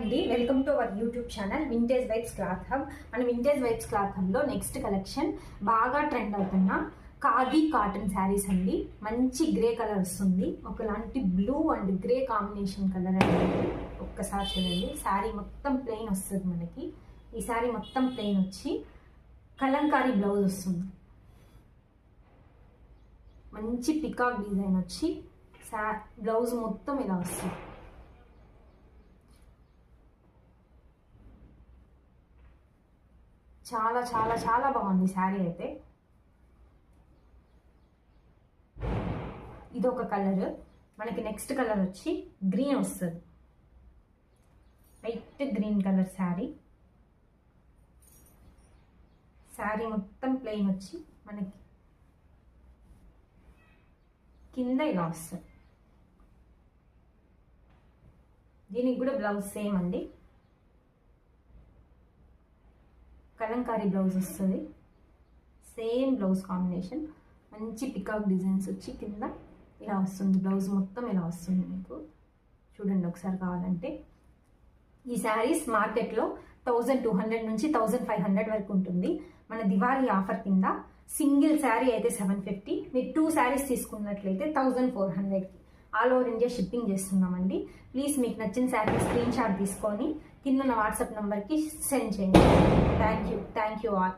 అండి, welcome to our YouTube channel vintage vibes cloth హబ్. మన వింటేజ్ వైబ్స్ క్లాత్ హబ్లో నెక్స్ట్ కలెక్షన్ బాగా ట్రెండ్ అవుతున్న ఖాదీ కాటన్ శారీస్ అండి. మంచి గ్రే కలర్ వస్తుంది, ఒకలాంటి blue and grey combination colour అండి. ఒక్కసారి చూడండి, శారీ మొత్తం ప్లెయిన్ వస్తుంది. మనకి ఈ శారీ మొత్తం ప్లెయిన్ వచ్చి కలంకారీ బ్లౌజ్ వస్తుంది. మంచి పికాక్ డిజైన్ వచ్చి బ్లౌజ్ మొత్తం ఇలా వస్తుంది. చాలా చాలా చాలా బాగుంది శారీ అయితే. ఇది ఒక కలర్. మనకి నెక్స్ట్ కలర్ వచ్చి గ్రీన్ వస్తుంది, light green colour sari. Sari మొత్తం ప్లెయిన్ వచ్చి మనకి కింద ఇలా వస్తుంది. దీనికి కూడా బ్లౌజ్ సేమ్ అండి, కలంకారీ బ్లౌజ్ వస్తుంది. సేమ్ బ్లౌజ్ కాంబినేషన్, మంచి పికాక్ డిజైన్స్ వచ్చి కింద ఇలా వస్తుంది. బ్లౌజ్ మొత్తం ఇలా వస్తుంది. మీకు చూడండి ఒకసారి కావాలంటే. ఈ శారీస్ మార్కెట్లో 1200 నుంచి 1500 వరకు ఉంటుంది. మన దివాళీ ఆఫర్ కింద సింగిల్ శారీ అయితే 750, మీరు 2 శారీస్ తీసుకున్నట్లయితే 1400కి ఆల్ ఓవర్ ఇండియా షిప్పింగ్ చేస్తున్నామండి. ప్లీజ్ మీకు నచ్చిన శారీ స్క్రీన్ షాట్ తీసుకొని కింద వాట్సాప్ నెంబర్కి సెండ్ చేయండి. Thank you all.